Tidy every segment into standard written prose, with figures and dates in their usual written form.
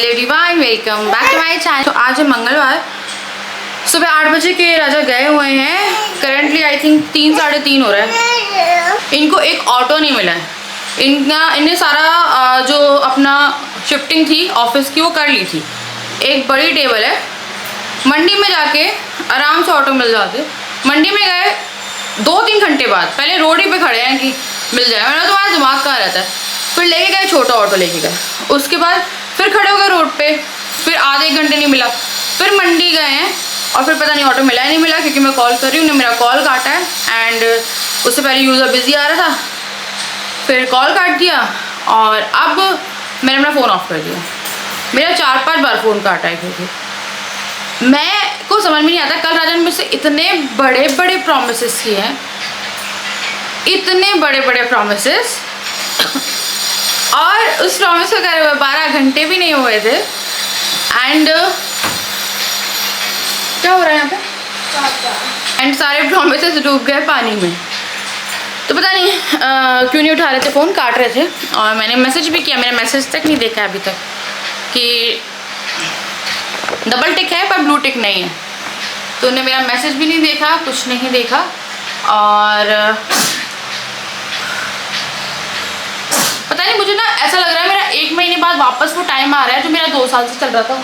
Everyone, welcome back to my channel. तो आज है मंगलवार, सुबह 8 बजे के राजा गए हुए हैं। करंटली आई थिंक 3 साढ़े 3 हो रहा है। इनको एक ऑटो नहीं मिला है। इन्हें सारा जो अपना शिफ्टिंग थी ऑफिस की वो कर ली थी। एक बड़ी टेबल है, मंडी में जाके आराम से ऑटो मिल जाते। मंडी में गए 2-3 घंटे बाद, पहले रोड ही पे खड़े हैं कि मिल जाए। मैंने तुम्हारा दिमाग कहाँ रहता है। फिर लेके गए, छोटा ऑटो लेके गए। उसके बाद फिर खड़े हो गए रोड पे, फिर आधे 1 घंटे नहीं मिला। फिर मंडी गए हैं और फिर पता नहीं ऑटो मिला ही नहीं मिला, क्योंकि मैं कॉल कर रही हूँ, उन्होंने मेरा कॉल काटा है। एंड उससे पहले यूज़र बिजी आ रहा था, फिर कॉल काट दिया और अब मैंने अपना फ़ोन ऑफ कर दिया। मेरा 4-5 बार फ़ोन काटा है, क्योंकि मैं को समझ में नहीं आता। कल राजा ने मुझसे इतने बड़े बड़े प्रॉमिसेस किए हैं, इतने बड़े बड़े प्रॉमिसेस, और उस प्रॉमिस को करे हुए 12 घंटे भी नहीं हुए थे। एंड क्या हो रहा है यहाँ पे, एंड सारे प्रॉमिसेस डूब गए पानी में। तो पता नहीं क्यों नहीं उठा रहे थे, फ़ोन काट रहे थे। और मैंने मैसेज भी किया, मेरा मैसेज तक नहीं देखा अभी तक कि डबल टिक है पर ब्लू टिक नहीं है। तो उन्हें मेरा मैसेज भी नहीं देखा, कुछ नहीं देखा। और पता नहीं, मुझे ना ऐसा लग रहा है मेरा 1 महीने बाद वापस वो टाइम आ रहा है जो मेरा 2 साल से चल रहा था।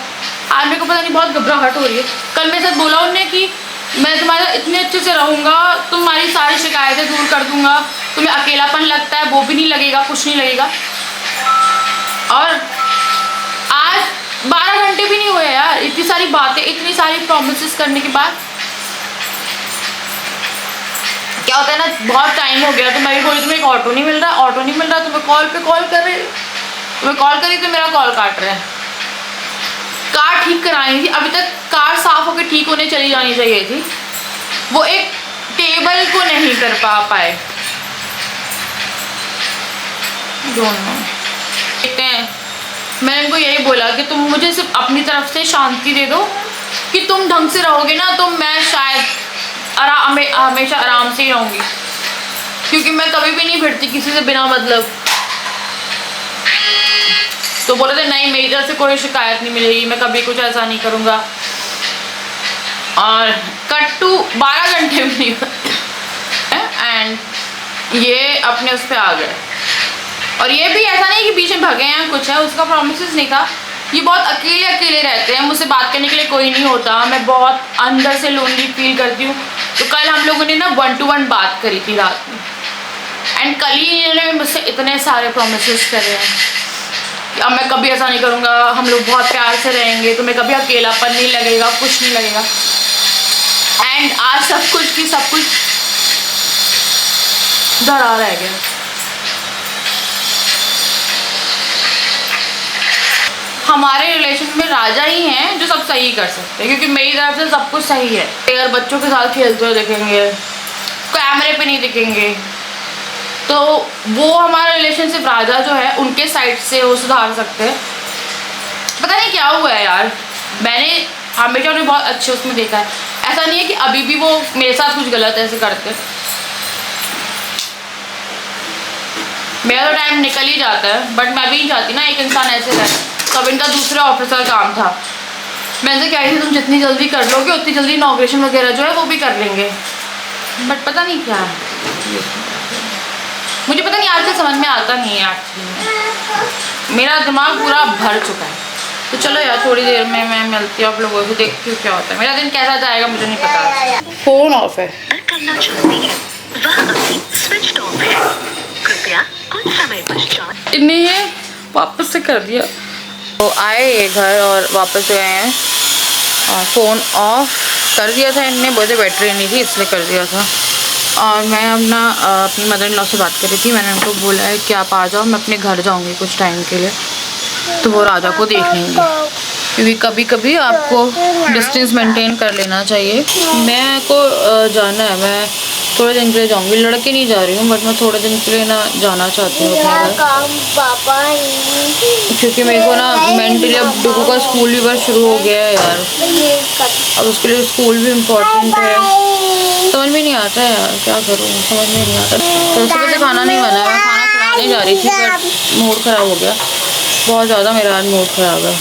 आज मेरे को पता नहीं बहुत घबराहट हो रही है। कल मेरे साथ बोला उन्होंने कि मैं तुम्हारा इतने अच्छे से रहूँगा, तुम्हारी सारी शिकायतें दूर कर दूँगा, तुम्हें अकेलापन लगता है वो भी नहीं लगेगा, कुछ नहीं लगेगा। और आज 12 घंटे भी नहीं हुए यार, इतनी सारी बातें, इतनी सारी प्रॉमिसेस करने के बाद क्या होता है ना, बहुत टाइम हो गया। तो मैं भी बोली तुम्हें एक ऑटो नहीं मिल रहा, ऑटो नहीं मिल रहा। तुम्हें कॉल पे कॉल कर रहे, तुम्हें कॉल करी तो मेरा कॉल काट रहे हैं। कार ठीक करानी थी, अभी तक कार साफ होकर ठीक होने चली जानी चाहिए थी, वो एक टेबल को नहीं कर पाए। देखते हैं। मैंने इनको यही बोला कि तुम मुझे सिर्फ अपनी तरफ से शांति दे दो कि तुम ढंग से रहोगे ना, तो मैं शायद हमेशा आराम से ही रहूँगी, क्योंकि मैं कभी भी नहीं भिड़ती किसी से बिना मतलब। तो बोले थे नहीं, मेरी तरफ से कोई शिकायत नहीं मिलेगी, मैं कभी कुछ ऐसा नहीं करूँगा। और कट टू 12 घंटे भी नहीं हुए एंड ये अपने उस पर आ गए। और ये भी ऐसा नहीं कि पीछे भगे हैं कुछ है, उसका प्रॉमिसेस नहीं था। ये बहुत अकेले अकेले रहते हैं, मुझसे बात करने के लिए कोई नहीं होता, मैं बहुत अंदर से लोनली फील करती हूँ। तो कल हम लोगों ने ना 1-to-1 बात करी थी रात में, एंड कल ही इन्होंने मुझसे इतने सारे प्रॉमिसेस करे हैं कि अब मैं कभी ऐसा नहीं करूँगा, हम लोग बहुत प्यार से रहेंगे, तुम्हें कभी अकेलापन नहीं लगेगा, कुछ नहीं लगेगा। एंड आज सब कुछ की सब कुछ धरा रह गया। हमारे रिलेशन में राजा ही हैं जो सब सही कर सकते हैं, क्योंकि मेरी तरफ से सब कुछ सही है। अगर बच्चों के साथ खेलते हुए दिखेंगे, कैमरे पे नहीं दिखेंगे, तो वो हमारा रिलेशन सिर्फ राजा जो है उनके साइड से वो सुधार सकते हैं। पता नहीं क्या हुआ है यार, मैंने हमेशा उन्हें बहुत अच्छे उसमें देखा है। ऐसा नहीं है कि अभी भी वो मेरे साथ कुछ गलत ऐसे करते। मेरा तो टाइम निकल ही जाता है, बट मैं भी नहीं चाहती ना एक इंसान ऐसे रहे। तब इनका दूसरे ऑफिस का काम था, मैं इनसे कह रही थी तुम जितनी जल्दी कर लोगे उतनी जल्दी इनॉग्रेशन वगैरह जो है वो भी कर लेंगे, बट पता नहीं क्या है, मुझे पता नहीं, आज से समझ में आता नहीं है एक्चुअली। मेरा दिमाग पूरा भर चुका है। तो चलो यार, थोड़ी देर में मैं मिलती हूँ आप लोगों को, देखती हूँ क्या होता है। मेरा दिन कैसा जाएगा मुझे नहीं पता। फ़ोन ऑफ है, इन्हें वापस से कर दिया। तो आए ये घर और वापस गए हैं, और फ़ोन ऑफ कर दिया था इनने, बोलते बैटरी नहीं थी इसलिए कर दिया था। और मैं अपनी मदर इन लॉ से बात कर रही थी। मैंने उनको बोला है कि आप आ जाओ, मैं अपने घर जाऊंगी कुछ टाइम के लिए, तो वो राजा को देख लेंगे, क्योंकि कभी कभी आपको डिस्टेंस मेंटेन कर लेना चाहिए। मैं को जाना है, मैं थोड़े दिन के लिए जाऊंगी, लड़के नहीं जा रही हूँ, बट मैं थोड़े दिन के लिए ना जाना चाहती हूँ अपने घर, क्योंकि मेरे को ना मेंटली अब डुगू का स्कूल भी बस शुरू हो गया है यार। अब उसके लिए स्कूल भी इम्पोर्टेंट है, समझ में नहीं आता है यार, क्या करूँ, समझ में नहीं आता। तो सुबह से खाना नहीं बना है, मैं खाना खिलाने जा रही थी, बट मूड ख़राब हो गया बहुत ज़्यादा, मेरा आज मूड ख़राब है।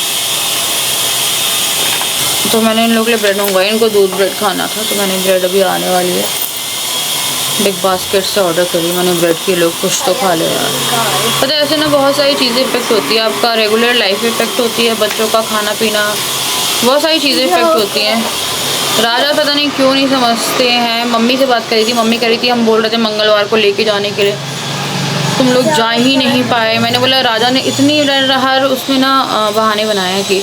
तो मैंने इन लोगों के लिए ब्रेड मंगवाई, इनको दूध ब्रेड खाना था, तो मैंने ब्रेड अभी आने वाली है, बिग बास्केट से ऑर्डर करी मैंने ब्रेड के। लोग कुछ तो खा ले यार। पता है ऐसे ना बहुत सारी चीज़ें इफेक्ट होती है, आपका रेगुलर लाइफ इफेक्ट होती है, बच्चों का खाना पीना, बहुत सारी चीज़ें इफेक्ट होती हैं। राजा पता नहीं क्यों नहीं समझते हैं। मम्मी से बात करी थी, मम्मी कह रही थी हम बोल रहे थे मंगलवार को लेके जाने के लिए, तुम लोग जा ही नहीं पाए। मैंने बोला राजा ने इतनी हर उसमें ना बहाने बनाए कि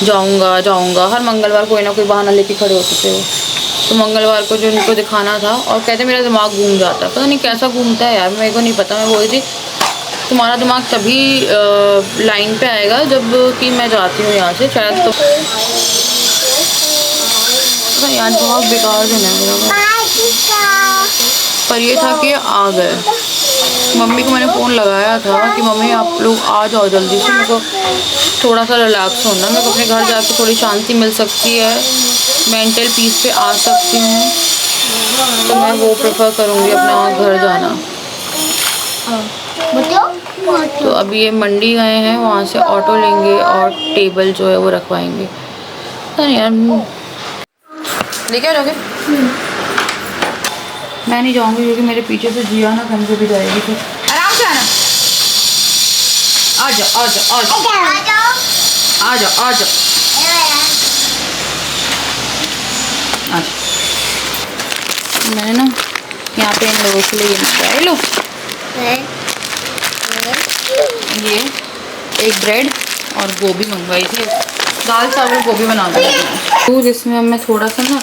जाऊंगा जाऊंगा, हर मंगलवार कोई ना कोई बहाना लेके खड़े होते थे वो। तो मंगलवार को जो उनको दिखाना था, और कहते मेरा दिमाग घूम जाता है, पता नहीं कैसा घूमता है यार, मेरे को नहीं पता। मैं बोल रही थी तुम्हारा दिमाग तभी लाइन पे आएगा जब कि मैं जाती हूँ यहाँ से, शायद तो यार बहुत बेकार दिन है मेरा। पर ये था कि आ गए। मम्मी को मैंने फ़ोन लगाया था कि मम्मी आप लोग आ जाओ जल्दी से, मेरे को थोड़ा सा रिलैक्स होना, मेरे को अपने घर जाके थोड़ी शांति मिल सकती है, मेंटल पीस पे आ सकती हूँ, तो मैं वो प्रेफर करूँगी अपना घर जाना। तो अभी ये मंडी गए हैं, वहाँ से ऑटो लेंगे और टेबल जो है वो रखवाएंगे। अरे यार लेके आ जाओगे? मैं नहीं जाऊँगी क्योंकि मेरे पीछे से जिया ना कहीं से भी जाएगी, तो आराम से आना। आ जाओ आ जाओ आ जाओ आ जाओ आ जाओ। मैंने ना यहाँ पे इन लोगों के लिए ये मंगाया, लो ये एक ब्रेड और गोभी मंगवाई थी, दाल चावल गोभी बना दिया दूध। इसमें अब मैं थोड़ा सा ना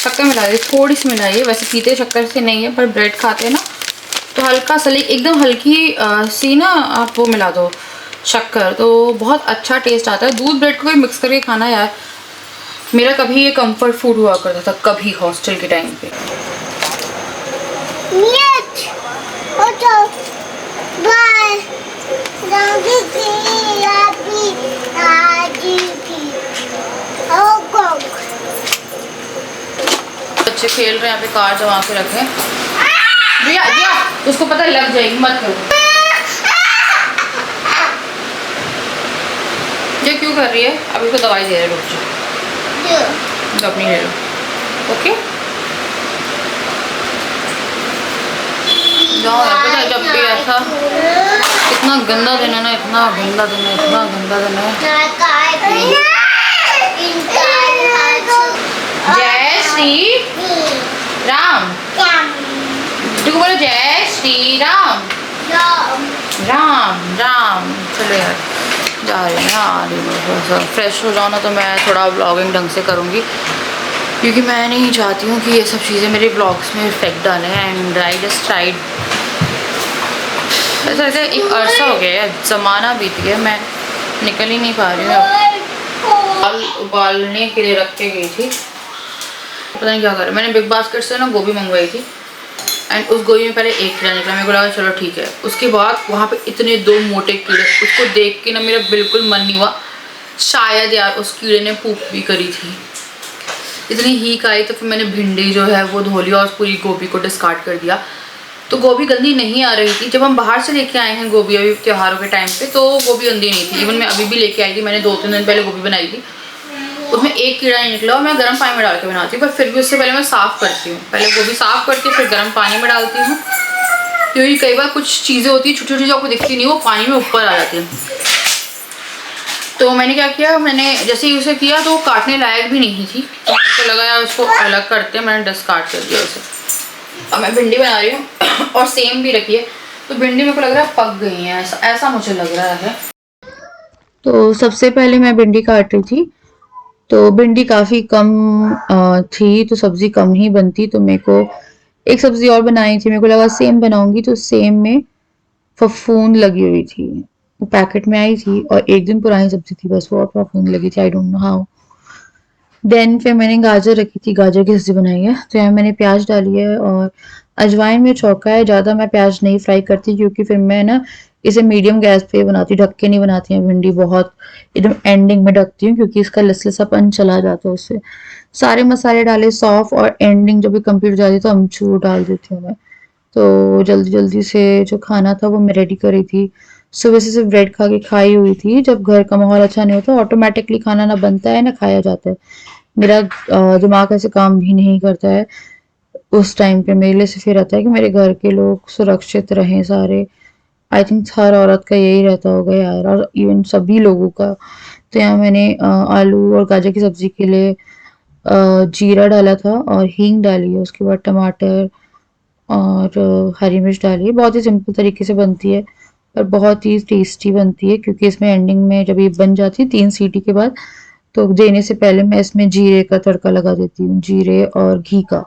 शक्कर मिला दी, थोड़ी सी मिलाई है, वैसे पीते शक्कर से नहीं है, पर ब्रेड खाते हैं ना तो हल्का सा एकदम हल्की सी ना आप वो मिला दो शक्कर, तो बहुत अच्छा टेस्ट आता है। दूध ब्रेड को भी मिक्स करके खाना यार, मेरा कभी ये कंफर्ट फूड हुआ करता था, कभी हॉस्टल के टाइम पे। बच्चे खेल रहे हैं यहाँ पे, कार जमा के रखे। दिया दिया उसको पता लग जाएगी, मत करो। ये क्यों कर रही है? अभी उसको दवाई दे रहे, रुक जाओ अपनी ले लो। ओके जाओ यार। पता है जब भी ऐसा इतना गंदा दिन है ना, इतना गंदा दिन है, इतना गंदा दिन है। जय श्री राम, देखो बोलो जय श्री राम राम राम। चलो यार जा रहे हैं यार, थोड़ा सा फ्रेश हो जाओ ना, तो मैं थोड़ा व्लॉगिंग ढंग से करूँगी, क्योंकि मैं नहीं चाहती हूँ कि ये सब चीज़ें मेरे ब्लॉग्स में इफेक्ट डालें। एंड आई जस्ट ट्राइड, ऐसा ऐसा एक अरसा हो गया है, ज़माना बीत गया, मैं निकल ही नहीं पा रही हूँ। दाल उबालने के लिए रख के गई थी, पता नहीं क्या कर। मैंने बिग बास्केट से ना गोभी मंगवाई थी, एंड उस गोभी में पहले एक कीड़ा निकला, मेरे को लगा चलो ठीक है। उसके बाद वहाँ पे इतने 2 मोटे कीड़े, उसको देख के ना मेरा बिल्कुल मन नहीं हुआ, शायद यार उस कीड़े ने पूप भी करी थी। इतनी हीक आई तो फिर मैंने भिंडी जो है वो धो लिया और पूरी गोभी को डिस्कार्ड कर दिया। तो गोभी गंदी नहीं आ रही थी, जब हम बाहर से लेके आए हैं गोभी अभी त्योहारों के टाइम पे, तो गोभी गंदी नहीं थी। इवन मैं अभी भी लेके आई थी, मैंने 2-3 दिन पहले गोभी बनाई थी, उसमें एक कीड़ा नहीं निकला, और मैं गर्म पानी में डाल के बनाती हूँ, पर फिर भी उससे पहले मैं साफ़ करती हूँ। पहले गोभी साफ़ करके फिर गर्म पानी में डालती हूँ, क्योंकि कई बार कुछ चीज़ें होती हैं छोटी छोटी जो आपको दिखती नहीं, वो पानी में ऊपर आ जाती हैं। तो मैंने क्या किया, मैंने जैसे ही उसे किया तो वो काटने लायक भी नहीं थी, तो मुझे लगा यार उसको अलग करते हैं, मैंने डिस्कार्ड कर दिया उसे। अब मैं भिंडी बना रही हूँ और सेम भी रखी है, तो भिंडी मेरे को लग रहा है पक गई है, ऐसा मुझे लग रहा है। तो सबसे पहले मैं भिंडी काट रही थी, तो भिंडी काफ़ी कम थी, तो सब्ज़ी कम ही बनती, तो मेरे को एक सब्ज़ी और बनाई थी, मेरे को लगा सेम बनाऊंगी, तो सेम में फफूंद लगी हुई थी, वो पैकेट में आई थी, और 1 दिन पुरानी सब्ज़ी थी बस, वो और फफूंद लगी थी, I don't know how. Then फिर मैंने गाजर रखी थी, गाजर की सब्ज़ी बनाई है, तो यहाँ मैंने प्याज डाली है और अजवाइन में छौंका है। ज़्यादा मैं प्याज नहीं फ्राई करती, क्योंकि फिर मैं ना इसे मीडियम गैस पे बनाती हूँ, ढक के नहीं बनाती हूँ भिंडी, बहुत एकदम एंडिंग में ढकती हूँ, क्योंकि इसका लसलसापन चला जाता है उससे। सारे मसाले डाले सौंफ, और एंडिंग जब भी कंप्लीट हो जाती है तो अमचूर डाल देती हूँ मैं। तो जल्दी जल्दी से जो खाना था वो मैं रेडी कर रही थी, सुबह से सिर्फ ब्रेड खा के खाई हुई थी। जब घर का माहौल अच्छा नहीं होता ऑटोमेटिकली खाना ना बनता है ना खाया जाता है। मेरा दिमाग ऐसे काम भी नहीं करता है उस टाइम पे। मेरे लिए सिर्फ ये रहता है कि मेरे घर के लोग सुरक्षित रहें सारे। आई थिंक हर औरत का यही रहता होगा यार, और इवन सभी लोगों का। तो यहाँ मैंने आलू और गाजर की सब्जी के लिए जीरा डाला था और हींग डाली है, उसके बाद टमाटर और हरी मिर्च डाली है। बहुत ही सिंपल तरीके से बनती है और बहुत ही टेस्टी बनती है, क्योंकि इसमें एंडिंग में जब ये बन जाती है 3 सीटी के बाद, तो देने से पहले मैं इसमें जीरे का तड़का लगा देती हूँ, जीरे और घी का,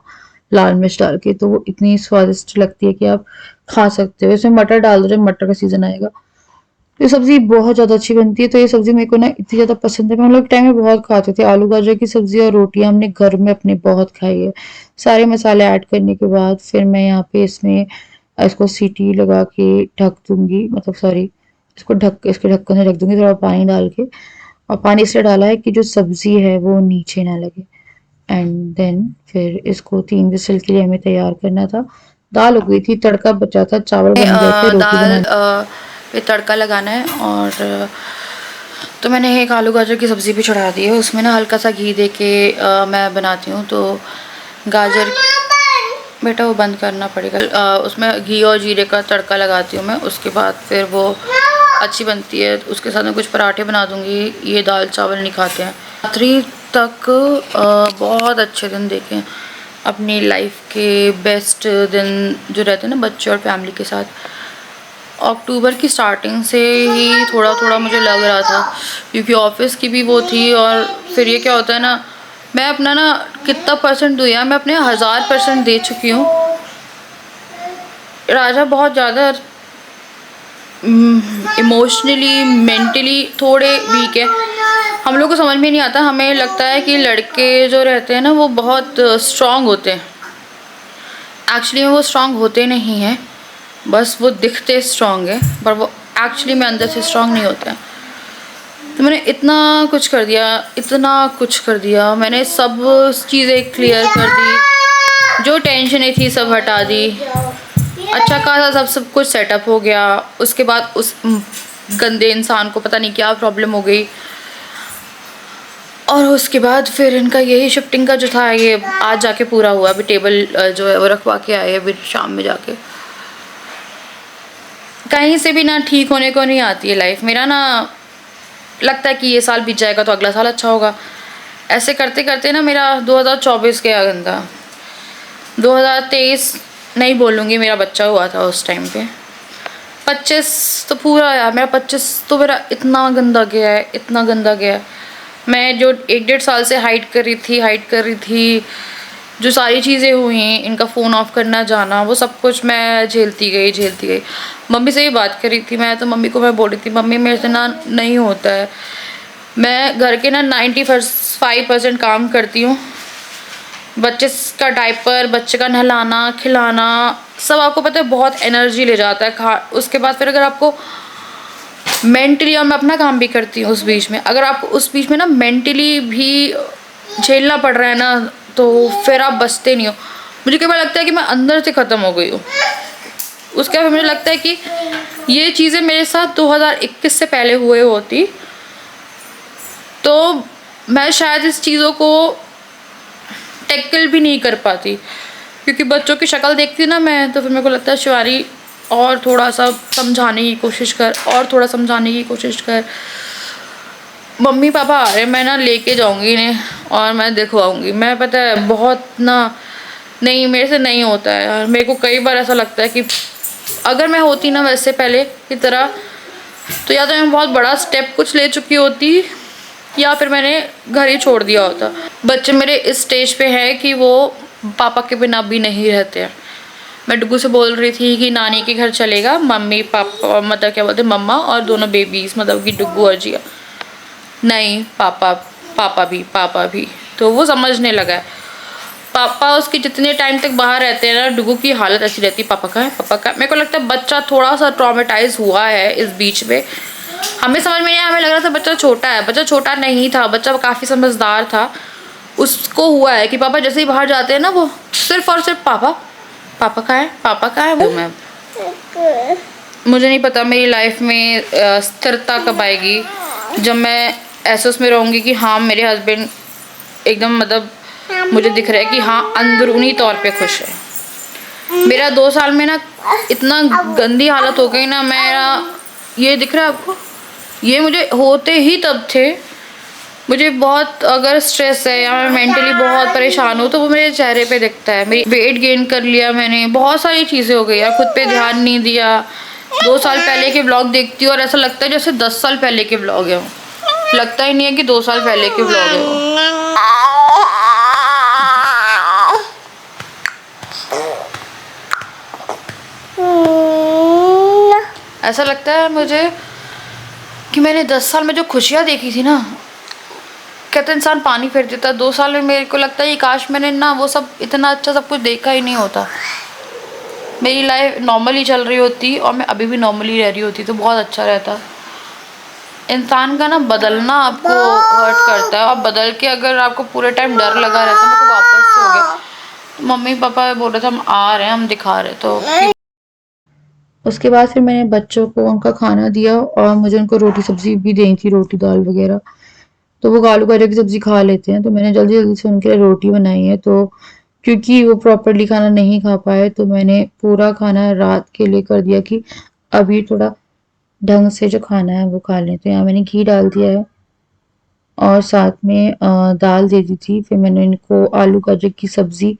लाल मिर्च डाल के। तो वो इतनी स्वादिष्ट लगती है कि आप खा सकते हो। इसमें मटर डाल दो जब मटर का सीजन आएगा। ये सब्जी बहुत ज़्यादा अच्छी बनती है। तो ये सब्जी मेरे को ना इतनी ज़्यादा पसंद है, हम लोग टाइम में बहुत खाते थे। आलू गाजर की सब्जी और रोटियां हमने घर में अपने बहुत खाई है। सारे मसाले ऐड करने के बाद फिर मैं यहाँ पे इसमें इसको सीटी लगा के ढक दूंगी, मतलब सॉरी, इसके ढक्कन से ढक दूंगी थोड़ा पानी डाल के। और पानी इसलिए डाला है कि जो सब्जी है वो नीचे ना लगे। एंड देन फिर इसको 3 विसल के लिए हमें तैयार करना था। दाल हो गई थी, तड़का बचा था, चावल बन गए थे, रोटी दाल बना। पे तड़का लगाना है। और तो मैंने एक आलू गाजर की सब्ज़ी भी चढ़ा दी है, उसमें ना हल्का सा घी दे के मैं बनाती हूँ। तो गाजर, बेटा वो बंद करना पड़ेगा। उसमें घी और जीरे का तड़का लगाती हूँ मैं, उसके बाद फिर वो अच्छी बनती है। उसके साथ में कुछ पराठे बना दूँगी। ये दाल चावल नहीं खाते हैं। रात्रि तक बहुत अच्छे दिन देखे हैं अपनी लाइफ के, बेस्ट दिन जो रहते हैं ना बच्चे और फैमिली के साथ। अक्टूबर की स्टार्टिंग से ही थोड़ा थोड़ा मुझे लग रहा था, क्योंकि ऑफिस की भी वो थी। और फिर ये क्या होता है ना, मैं अपना ना कितना परसेंट दूँ यार, मैं अपने 1000% दे चुकी हूँ। राजा बहुत ज़्यादा इमोशनली मेंटली थोड़े वीक है। हम लोग को समझ में नहीं आता, हमें लगता है कि लड़के जो रहते हैं ना वो बहुत स्ट्रांग होते हैं। एक्चुअली में वो स्ट्रांग होते नहीं हैं, बस वो दिखते स्ट्रांग है, पर वो एक्चुअली में अंदर से स्ट्रांग नहीं होते हैं। तो मैंने इतना कुछ कर दिया, इतना कुछ कर दिया। मैंने सब चीज़ें क्लियर कर दी, जो टेंशनें थी सब हटा दी। अच्छा खासा सब कुछ सेटअप हो गया। उसके बाद उस गंदे इंसान को पता नहीं क्या प्रॉब्लम हो गई। और उसके बाद फिर इनका यही शिफ्टिंग का जो था ये आज जाके पूरा हुआ। अभी टेबल जो है वो रखवा के आए अभी शाम में जाके। कहीं से भी ना ठीक होने को नहीं आती है लाइफ। मेरा ना लगता है कि ये साल बीत जाएगा तो अगला साल अच्छा होगा। ऐसे करते करते ना मेरा 2024 गया गंदा। 2023 नहीं बोलूँगी, मेरा बच्चा हुआ था उस टाइम पे। 25 तो पूरा यार मेरा 25 तो मेरा इतना गंदा गया है, इतना गंदा गया है। मैं जो 1-1.5 साल से हाइड कर रही थी, जो सारी चीज़ें हुई, इनका फ़ोन ऑफ करना जाना, वो सब कुछ मैं झेलती गई। मम्मी से ही बात कर रही थी मैं, तो मम्मी को मैं बोल रही थी, मम्मी मेरे से ना नहीं होता है। मैं घर के ना 95% काम करती हूँ। बच्चे का डायपर, बच्चे का नहलाना खिलाना सब आपको पता है बहुत एनर्जी ले जाता है। उसके बाद फिर अगर आपको मेंटली, और मैं अपना काम भी करती हूँ उस बीच में, अगर आपको उस बीच में ना मेंटली भी झेलना पड़ रहा है ना, तो फिर आप बचते नहीं हो। मुझे कई बार लगता है कि मैं अंदर से ख़त्म हो गई हूँ। उसके बाद मुझे लगता है कि ये चीज़ें मेरे साथ 2021 से पहले हुए होती तो मैं शायद इस चीज़ों को टैकल भी नहीं कर पाती। क्योंकि बच्चों की शक्ल देखती ना मैं, तो फिर मेरे को लगता है शिवानी और थोड़ा सा समझाने की कोशिश कर, और थोड़ा समझाने की कोशिश कर। मम्मी पापा आ रहे हैं, मैं ना लेके जाऊंगी इन्हें और मैं दिखवाऊंगी। मैं पता है बहुत ना, नहीं मेरे से नहीं होता है यार। मेरे को कई बार ऐसा लगता है कि अगर मैं होती ना वैसे पहले की तरह, तो या तो मैं बहुत बड़ा स्टेप कुछ ले चुकी होती, या फिर मैंने घर ही छोड़ दिया होता। बच्चे मेरे इस स्टेज पे है कि वो पापा के बिना भी नहीं रहते हैं। मैं डुगू से बोल रही थी कि नानी के घर चलेगा, मम्मी पापा, मतलब क्या बोलते, मम्मा और दोनों बेबीज़, मतलब कि डुगू और जिया। नहीं, पापा भी। तो वो समझने लगा है। पापा उसके जितने टाइम तक बाहर रहते हैं ना, डुगू की हालत ऐसी रहती है, पापा का है। मेरे को लगता है बच्चा थोड़ा सा ट्रॉमेटाइज हुआ है इस बीच में। हमें समझ में नहीं आया, हमें लग रहा था बच्चा छोटा है। बच्चा छोटा नहीं था, बच्चा काफ़ी समझदार था। उसको हुआ है कि पापा जैसे ही बाहर जाते हैं ना, वो सिर्फ और सिर्फ पापा कहाँ है वो। मैं मुझे नहीं पता मेरी लाइफ में स्थिरता कब आएगी, जब मैं ऐसे उसमें रहूँगी कि हाँ मेरे हस्बैंड एकदम मतलब मुझे दिख रहा है कि हाँ अंदरूनी तौर पे खुश है। मेरा 2 साल में ना इतना गंदी हालत हो गई ना, मेरा ये दिख रहा है आपको, ये मुझे होते ही तब थे। मुझे बहुत अगर स्ट्रेस है या मैं मेंटली बहुत परेशान हूँ तो वो मेरे चेहरे पे दिखता है। मेरी वेट गेन कर लिया मैंने, बहुत सारी चीज़ें हो गई यार, खुद पे ध्यान नहीं दिया। 2 साल पहले के ब्लॉग देखती हूँ और ऐसा लगता है जैसे 10 साल पहले के ब्लॉग है, लगता ही नहीं है कि 2 साल पहले के ब्लॉग है वो। ऐसा लगता है मुझे कि मैंने 10 साल में जो खुशियाँ देखी थी ना, कहते इंसान पानी फेर देता। 2 साल में मेरे को लगता है कि काश मैंने ना वो सब इतना अच्छा सब कुछ देखा ही नहीं होता, मेरी लाइफ नॉर्मली चल रही होती और मैं अभी भी नॉर्मली रह रही होती तो बहुत अच्छा रहता। इंसान का ना बदलना आपको हर्ट करता है, और बदल के अगर आपको पूरे टाइम डर लगा रहता है। मेरे को वापस से हो गया, मम्मी पापा बोल रहे थे हम आ रहे हैं, हम दिखा रहे तो उसके बाद फिर मैंने बच्चों को उनका खाना दिया और मुझे उनको रोटी सब्जी भी देनी थी, रोटी दाल वगैरह। तो वो आलू गाजर की सब्जी खा लेते हैं, तो मैंने जल्दी जल्दी से उनके लिए रोटी बनाई है। तो क्योंकि वो प्रॉपरली खाना नहीं खा पाए तो मैंने पूरा खाना रात के लिए कर दिया कि अभी थोड़ा ढंग से जो खाना है वो खा लें। तो यहाँ मैंने घी डाल दिया है और साथ में दाल दे दी थी। फिर मैंने इनको आलू गाजर की सब्जी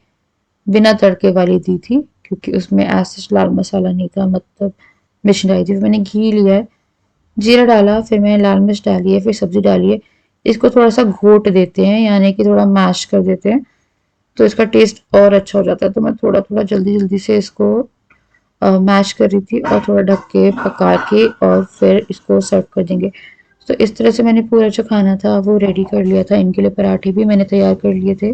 बिना तड़के वाली दी थी क्योंकि उसमें ऐसा लाल मसाला नहीं था, मतलब मिर्च डाली थी। फिर मैंने घी लिया है, जीरा डाला, फिर मैंने लाल मिर्च डाली है, फिर सब्जी डाली है। इसको थोड़ा सा घोट देते हैं, यानी कि थोड़ा मैश कर देते हैं, तो इसका टेस्ट और अच्छा हो जाता है। तो मैं थोड़ा थोड़ा जल्दी जल्दी से इसको मैश कर रही थी और थोड़ा ढक के पका के और फिर इसको सर्व कर देंगे। तो इस तरह से मैंने पूरा जो खाना था वो रेडी कर लिया था। इनके लिए पराठे भी मैंने तैयार कर लिए थे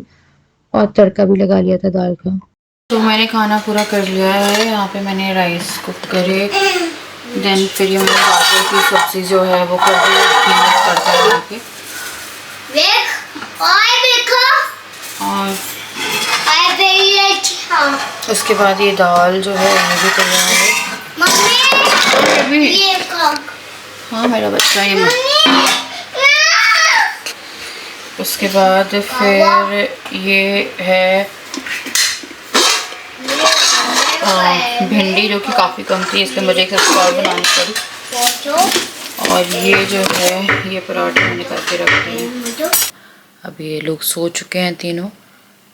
और तड़का भी लगा लिया था दाल का। तो मैंने खाना पूरा कर लिया है। यहाँ पे मैंने राइस कुक करे, देन फिर ये मैंने गाजर की सब्जी जो है वो कर दी, तड़का लगा के। और उसके बाद ये दाल जो है ये भी तैयार है। हाँ मेरा बच्चा ये उसके बाद फिर ये है भिंडी जो कि काफ़ी कम थी, इसलिए मुझे एक सब्जी और बनानी पड़ी। और ये जो है ये पराठे मैंने करके रख दिए हैं। अब ये लोग सो चुके हैं तीनों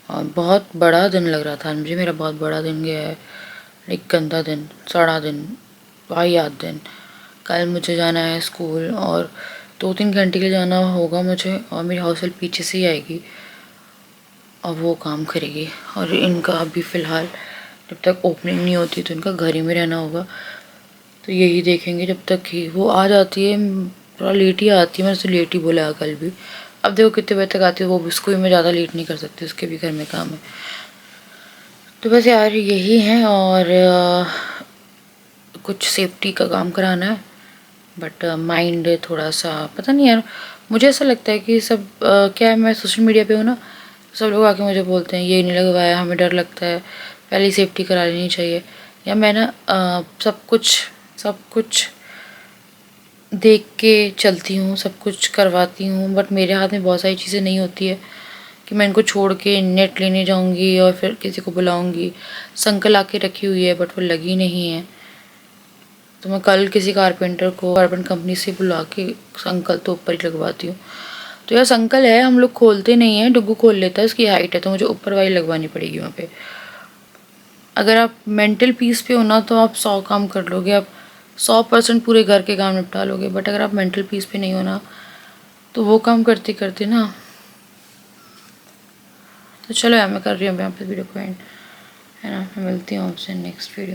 और बहुत बड़ा दिन लग रहा था मुझे, मेरा बहुत बड़ा दिन गया है, एक गंदा दिन, सड़ा दिन, वाहियात दिन। कल मुझे जाना है स्कूल और 2-3 घंटे के लिए जाना होगा मुझे, और मेरी हाउस हेल्प पीछे से ही आएगी और वो काम करेगी। और इनका अभी फ़िलहाल जब तक ओपनिंग नहीं होती तो इनका घर ही में रहना होगा, तो यही देखेंगे जब तक ही वो आ जाती है। थोड़ा लेट ही आती है, मैंने उससे लेट ही बोला कल भी। अब देखो कितने बजे तक आती है वो, उसको भी मैं ज़्यादा लेट नहीं कर सकती, उसके भी घर में काम है। तो बस यार यही है, और कुछ सेफ्टी का काम कराना है, बट माइंड थोड़ा सा पता नहीं यार, मुझे ऐसा लगता है कि सब क्या है, मैं सोशल मीडिया पे हूँ ना, सब लोग आके मुझे बोलते हैं ये नहीं लगवाया, हमें डर लगता है, पहले ही सेफ्टी करा लेनी चाहिए। या मैं ना सब कुछ देख के चलती हूँ, सब कुछ करवाती हूँ, बट मेरे हाथ में बहुत सारी चीज़ें नहीं होती है कि मैं इनको छोड़ के नेट लेने जाऊँगी और फिर किसी को बुलाऊँगी। संकल आके रखी हुई है बट वो लगी नहीं है, तो मैं कल किसी कारपेंटर को कार्बन कंपनी से बुला के संकल तो ऊपर ही लगवाती हूँ। तो यार संकल है, हम लोग खोलते नहीं हैं, डुग्गू खोल लेता है, उसकी हाइट है, तो मुझे ऊपर वाली लगवानी पड़ेगी वहाँ पे। अगर आप मेंटल पीस पे हो ना तो आप 100 काम कर लोगे, आप 100% पूरे घर के काम निपटा लोगे, बट अगर आप मेंटल पीस पे नहीं हो ना तो वो काम करते करते ना। तो चलो यार मैं कर रही हूँ यहाँ पे वीडियो को एंड, है ना। मैं मिलती हूँ आपसे नेक्स्ट वीडियो।